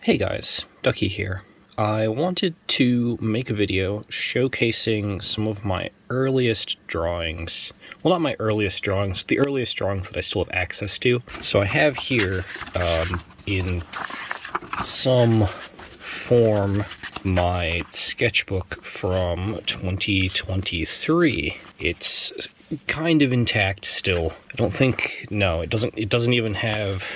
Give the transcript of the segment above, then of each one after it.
Hey guys, Ducky here. I wanted to make a video showcasing some of my earliest drawings. Well, not my earliest drawings, the earliest drawings that I still have access to. So I have here, in some form, my sketchbook from 2023. It's kind of intact still. I don't think, no, it doesn't even have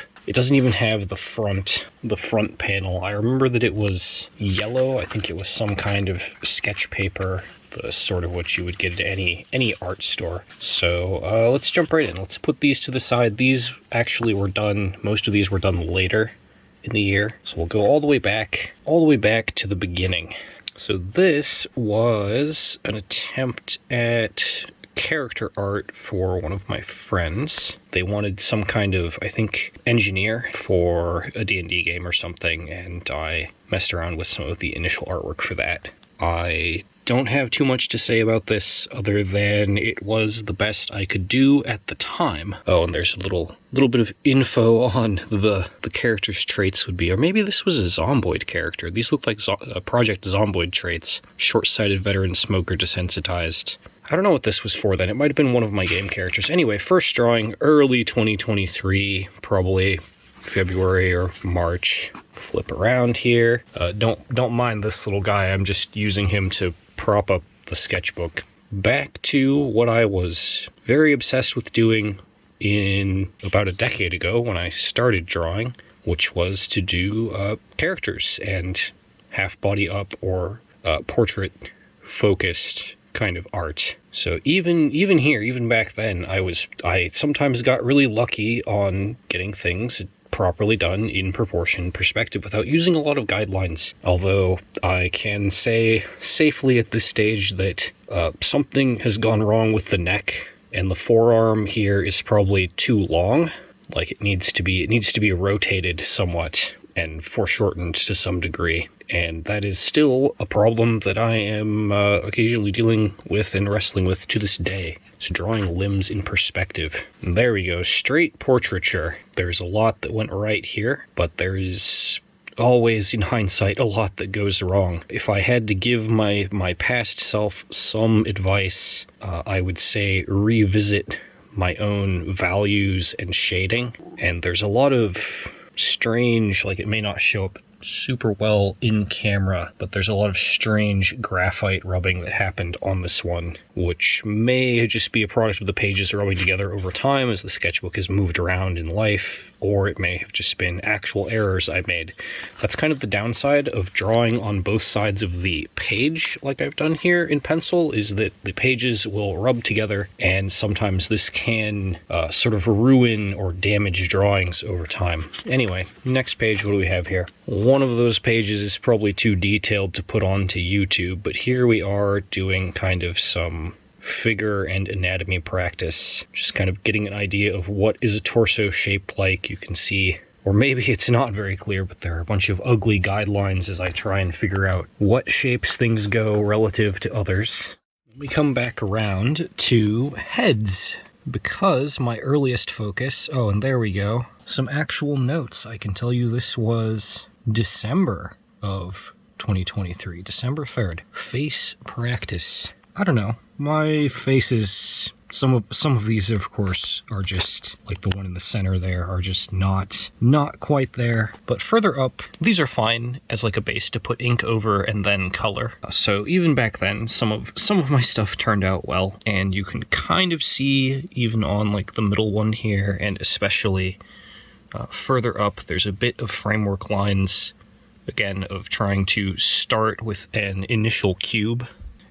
the front panel. I remember that it was yellow. I think it was some kind of sketch paper, the sort of what you would get at any art store. So let's jump right in. Let's put these to the side. These actually were done, most of these were done later in the year. So we'll go all the way back to the beginning. So this was an attempt at character art for one of my friends. They wanted some kind of, I think, engineer for a D&D game or something, and I messed around with some of the initial artwork for that. I don't have too much to say about this other than it was the best I could do at the time. Oh, and there's a little bit of info on the character's traits would be, or maybe this was a Zomboid character. These look like Project Zomboid traits. Short-sighted veteran smoker, desensitized. I don't know what this was for then. It might have been one of my game characters. Anyway, first drawing, early 2023, probably February or March. Flip around here. Don't mind this little guy. I'm just using him to prop up the sketchbook. Back to what I was very obsessed with doing in about a decade ago when I started drawing, which was to do characters and half body up or portrait focused kind of art. So even here, even back then, I sometimes got really lucky on getting things properly done in proportion perspective without using a lot of guidelines. Although I can say safely at this stage that something has gone wrong with the neck, and the forearm here is probably too long. Like it needs to be rotated somewhat and foreshortened to some degree. And that is still a problem that I am occasionally dealing with and wrestling with to this day. So drawing limbs in perspective. And there we go, straight portraiture. There's a lot that went right here, but there is always, in hindsight, a lot that goes wrong. If I had to give my past self some advice, I would say revisit my own values and shading. And there's a lot of strange, like it may not show up super well in camera, but there's a lot of strange graphite rubbing that happened on this one, which may just be a product of the pages rubbing together over time as the sketchbook has moved around in life, or it may have just been actual errors I made. That's kind of the downside of drawing on both sides of the page like I've done here in pencil, is that the pages will rub together, and sometimes this can sort of ruin or damage drawings over time. Anyway, next page, what do we have here? One of those pages is probably too detailed to put onto YouTube, but here we are doing kind of some figure and anatomy practice, just kind of getting an idea of what is a torso shaped like. You can see, or maybe it's not very clear, but there are a bunch of ugly guidelines as I try and figure out what shapes things go relative to others. We come back around to heads, because my earliest focus, oh, and there we go, some actual notes. I can tell you this was December of 2023, December 3rd. Face practice. I don't know. My faces, some of these, of course, are just, like the one in the center there, are just not quite there. But further up, these are fine as like a base to put ink over and then color. So even back then, some of my stuff turned out well, and you can kind of see even on like the middle one here, and especially further up, there's a bit of framework lines, again, of trying to start with an initial cube,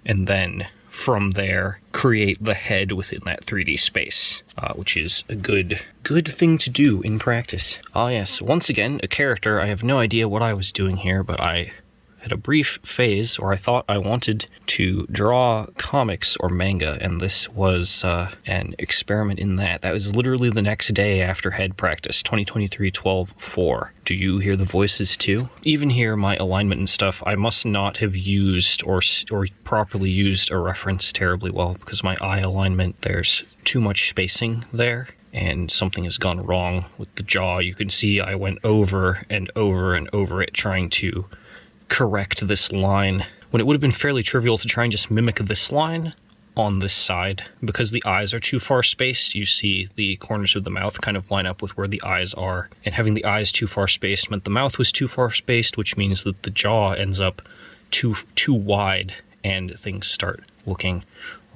and then from there, create the head within that 3D space, which is a good thing to do in practice. Ah yes, once again, a character. I have no idea what I was doing here, but I had a brief phase where I thought I wanted to draw comics or manga, and this was an experiment in that. That was literally the next day after head practice, 2023-12-4. Do you hear the voices too? Even here, my alignment and stuff, I must not have used or properly used a reference terribly well, because my eye alignment, there's too much spacing there. and something has gone wrong with the jaw. You can see I went over and over and over it trying to correct this line, when it would have been fairly trivial to try and just mimic this line on this side. Because the eyes are too far spaced, you see the corners of the mouth kind of line up with where the eyes are, and having the eyes too far spaced meant the mouth was too far spaced, which means that the jaw ends up too wide and things start looking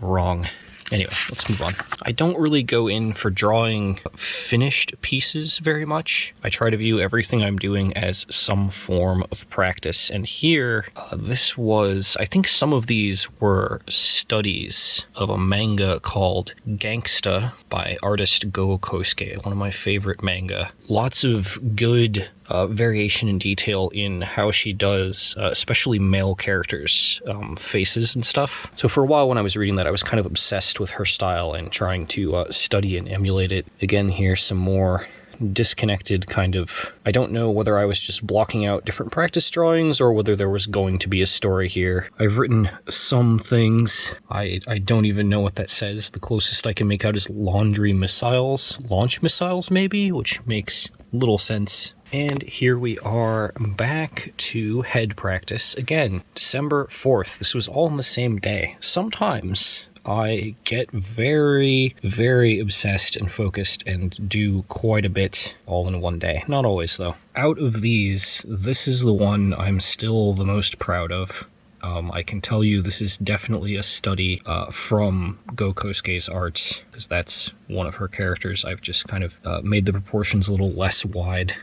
wrong. Anyway, let's move on. I don't really go in for drawing finished pieces very much. I try to view everything I'm doing as some form of practice. And here, I think some of these were studies of a manga called Gangsta by artist Go Kosuke, one of my favorite manga. Lots of good variation and detail in how she does, especially male characters' faces and stuff. So for a while when I was reading that, I was kind of obsessed with her style and trying to study and emulate it. Again, here's some more disconnected kind of... I don't know whether I was just blocking out different practice drawings or whether there was going to be a story here. I've written some things. I don't even know what that says. The closest I can make out is launch missiles maybe, which makes little sense. And here we are back to head practice again. December 4th. This was all on the same day. Sometimes I get very, very obsessed and focused and do quite a bit all in one day. Not always, though. Out of these, this is the one I'm still the most proud of. I can tell you this is definitely a study from Go Kosuke's art, because that's one of her characters. I've just kind of made the proportions a little less wide.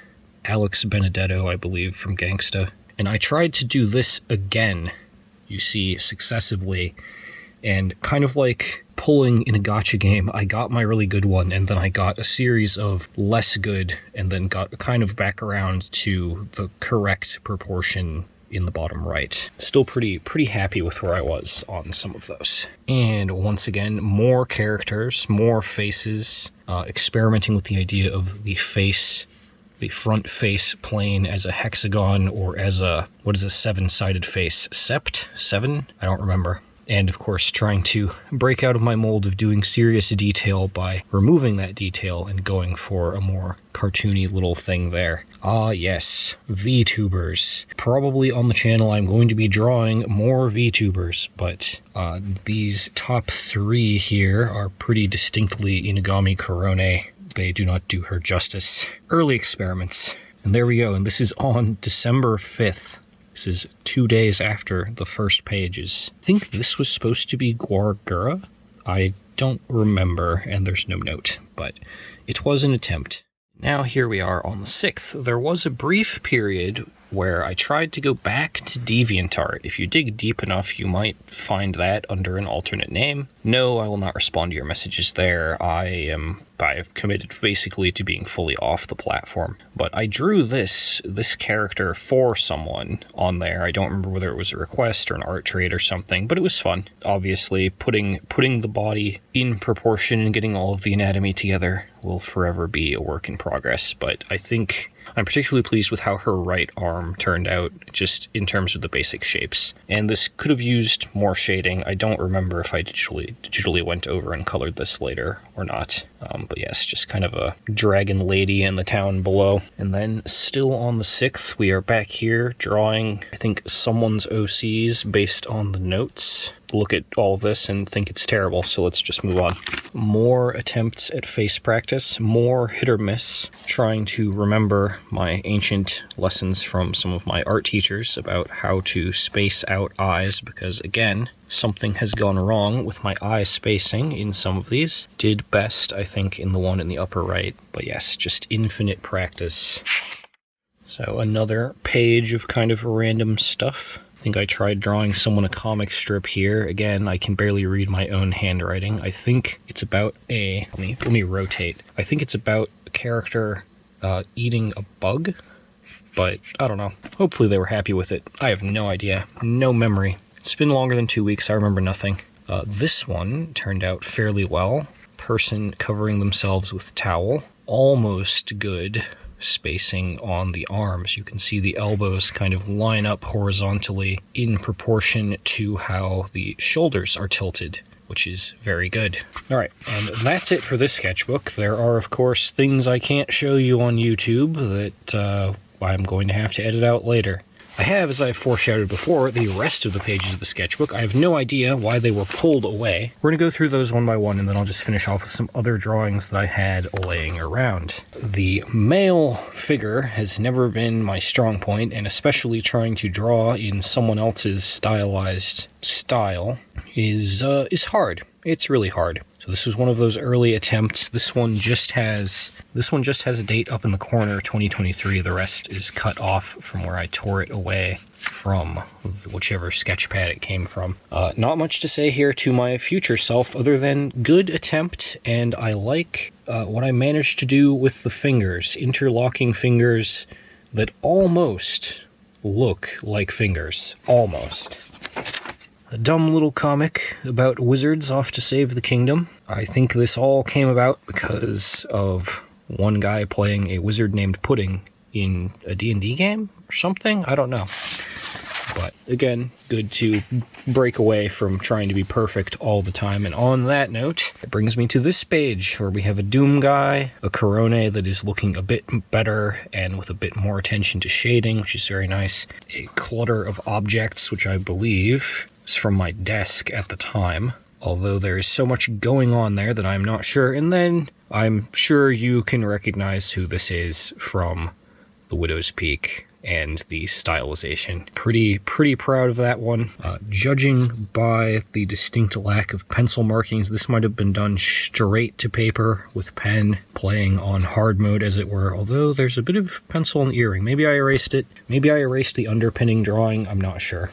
Alex Benedetto, I believe, from Gangsta. And I tried to do this again, you see, successively, and kind of like pulling in a gacha game, I got my really good one, and then I got a series of less good, and then got kind of back around to the correct proportion in the bottom right. Still pretty happy with where I was on some of those. And once again, more characters, more faces, experimenting with the idea of the front face plane as a hexagon, or as a, what is a seven-sided face? Sept? Seven? I don't remember. And of course, trying to break out of my mold of doing serious detail by removing that detail and going for a more cartoony little thing there. Ah yes, VTubers. Probably on the channel I'm going to be drawing more VTubers, but these top three here are pretty distinctly Inagami Korone. They do not do her justice. Early experiments. And there we go, and this is on December 5th. This is 2 days after the first pages. I think this was supposed to be Guargura. I don't remember, and there's no note, but it was an attempt. Now here we are on the 6th. There was a brief period where I tried to go back to DeviantArt. If you dig deep enough, you might find that under an alternate name. No, I will not respond to your messages there. I've committed basically to being fully off the platform. But I drew this character for someone on there. I don't remember whether it was a request or an art trade or something, but it was fun. Obviously, putting the body in proportion and getting all of the anatomy together will forever be a work in progress, but I think I'm particularly pleased with how her right arm turned out, just in terms of the basic shapes. And this could have used more shading. I don't remember if I digitally went over and colored this later or not. But yes, just kind of a dragon lady in the town below. And then still on the 6th, we are back here drawing, I think, someone's OCs based on the notes. Look at all of this and think it's terrible, so let's just move on. More attempts at face practice, more hit or miss, trying to remember my ancient lessons from some of my art teachers about how to space out eyes, because again, something has gone wrong with my eye spacing in some of these. Did best, I think, in the one in the upper right, but yes, just infinite practice. So another page of kind of random stuff. I think I tried drawing someone a comic strip here. Again, I can barely read my own handwriting. I think it's about let me rotate. I think it's about a character eating a bug, but I don't know. Hopefully they were happy with it. I have no idea. No memory. It's been longer than 2 weeks. I remember nothing. This one turned out fairly well. Person covering themselves with towel. Almost good spacing on the arms. You can see the elbows kind of line up horizontally in proportion to how the shoulders are tilted, which is very good. Alright, and that's it for this sketchbook. There are, of course, things I can't show you on YouTube that I'm going to have to edit out later. I have, as I foreshadowed before, the rest of the pages of the sketchbook. I have no idea why they were pulled away. We're going to go through those one by one, and then I'll just finish off with some other drawings that I had laying around. The male figure has never been my strong point, and especially trying to draw in someone else's stylized style is hard. It's really hard. So this was one of those early attempts. This one just has a date up in the corner, 2023. The rest is cut off from where I tore it away from whichever sketch pad it came from. Not much to say here to my future self other than good attempt, and I like what I managed to do with the fingers, interlocking fingers that almost look like fingers. Almost. A dumb little comic about wizards off to save the kingdom. I think this all came about because of one guy playing a wizard named Pudding in a D&D game or something? I don't know. But again, good to break away from trying to be perfect all the time. And on that note, it brings me to this page where we have a Doom guy, a Corone that is looking a bit better and with a bit more attention to shading, which is very nice. A clutter of objects, which I believe is from my desk at the time, although there is so much going on there that I'm not sure. And then I'm sure you can recognize who this is from the Widow's Peak and the stylization. Pretty proud of that one. Judging by the distinct lack of pencil markings, this might have been done straight to paper with pen, playing on hard mode as it were, although there's a bit of pencil in the earring. Maybe I erased it. Maybe I erased the underpinning drawing. I'm not sure.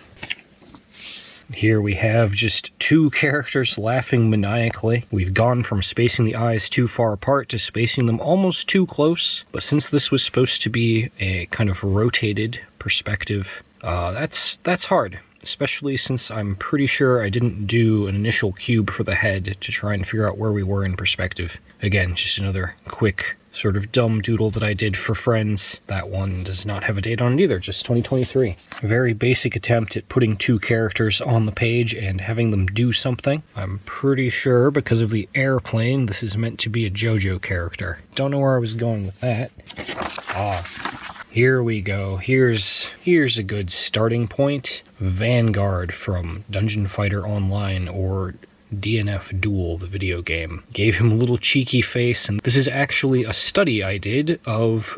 Here we have just two characters laughing maniacally. We've gone from spacing the eyes too far apart to spacing them almost too close. But since this was supposed to be a kind of rotated perspective, that's hard. Especially since I'm pretty sure I didn't do an initial cube for the head to try and figure out where we were in perspective. Again, just another quick sort of dumb doodle that I did for friends. That one does not have a date on it either, just 2023. A very basic attempt at putting two characters on the page and having them do something. I'm pretty sure because of the airplane, this is meant to be a JoJo character. Don't know where I was going with that. Here we go. Here's a good starting point. Vanguard from Dungeon Fighter Online, or DNF Duel, the video game. Gave him a little cheeky face, and this is actually a study I did of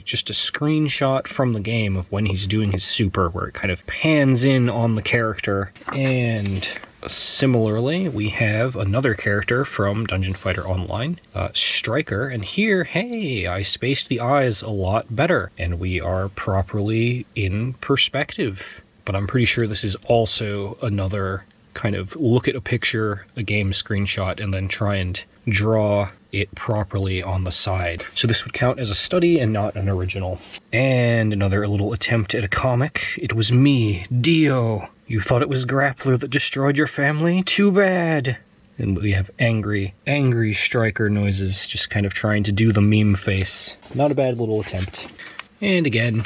just a screenshot from the game of when he's doing his super, where it kind of pans in on the character. And similarly, we have another character from Dungeon Fighter Online, Striker, and here, hey, I spaced the eyes a lot better, and we are properly in perspective. But I'm pretty sure this is also another kind of look at a picture, a game screenshot, and then try and draw it properly on the side. So this would count as a study and not an original. And another little attempt at a comic. It was me, Dio. You thought it was Grappler that destroyed your family? Too bad. And we have angry Striker noises, just kind of trying to do the meme face. Not a bad little attempt. And again,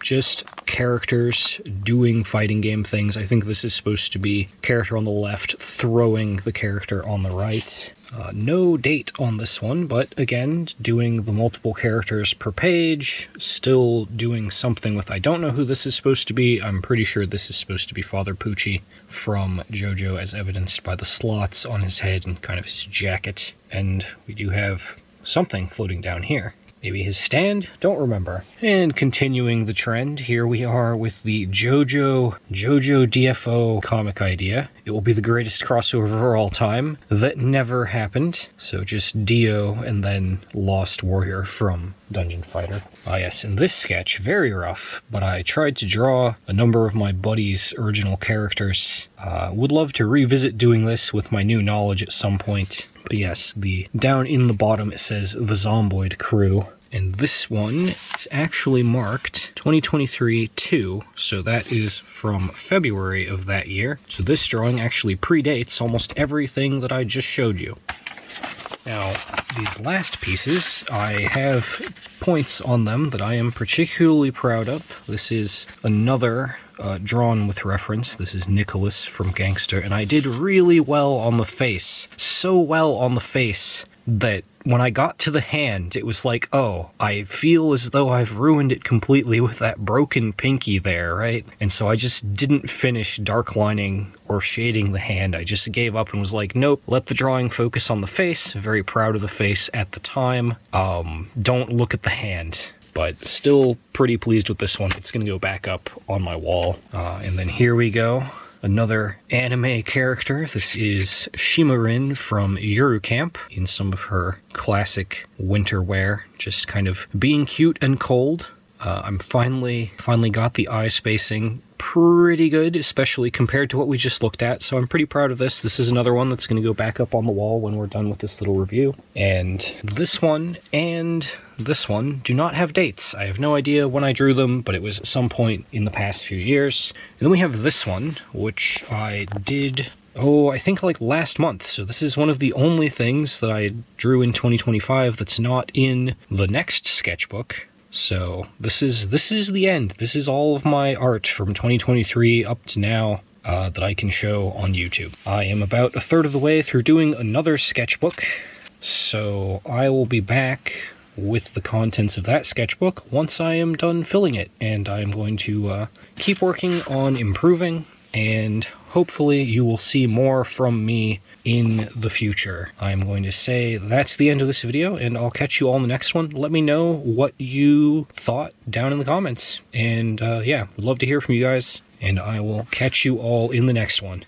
just characters doing fighting game things. I think this is supposed to be character on the left throwing the character on the right. No date on this one, but again, doing the multiple characters per page, still doing something with, I don't know who this is supposed to be. I'm pretty sure this is supposed to be Father Pucci from JoJo, as evidenced by the slots on his head and kind of his jacket. And we do have something floating down here. Maybe his stand? Don't remember. And continuing the trend, here we are with the JoJo DFO comic idea. It will be the greatest crossover of all time. That never happened. So just Dio and then Lost Warrior from Dungeon Fighter. Yes, in this sketch, very rough, but I tried to draw a number of my buddies' original characters. Would love to revisit doing this with my new knowledge at some point. But yes, down in the bottom it says the Zomboid Crew. And this one is actually marked 2023-2, so that is from February of that year. So this drawing actually predates almost everything that I just showed you. Now, these last pieces, I have points on them that I am particularly proud of. This is another drawn with reference. This is Nicholas from Gangster, and I did really well on the face. So well on the face that when I got to the hand, it was like, oh, I feel as though I've ruined it completely with that broken pinky there, right? And so I just didn't finish dark lining or shading the hand. I just gave up and was like, nope, let the drawing focus on the face. Very proud of the face at the time. Don't look at the hand. But still pretty pleased with this one. It's going to go back up on my wall. And then here we go. Another anime character. This is Shimarin from Yuru Camp in some of her classic winter wear, just kind of being cute and cold. I'm finally got the eye spacing pretty good, especially compared to what we just looked at, so I'm pretty proud of this. This is another one that's going to go back up on the wall when we're done with this little review. And this one and this one do not have dates. I have no idea when I drew them, but it was at some point in the past few years. And then we have this one, which I did, I think like last month. So this is one of the only things that I drew in 2025 that's not in the next sketchbook. So this is the end. This is all of my art from 2023 up to now that I can show on YouTube. I am about a third of the way through doing another sketchbook, so I will be back with the contents of that sketchbook once I am done filling it, and I'm going to keep working on improving, and hopefully you will see more from me in the future. I'm going to say that's the end of this video, and I'll catch you all in the next one. Let me know what you thought down in the comments, and yeah, would love to hear from you guys, and I will catch you all in the next one.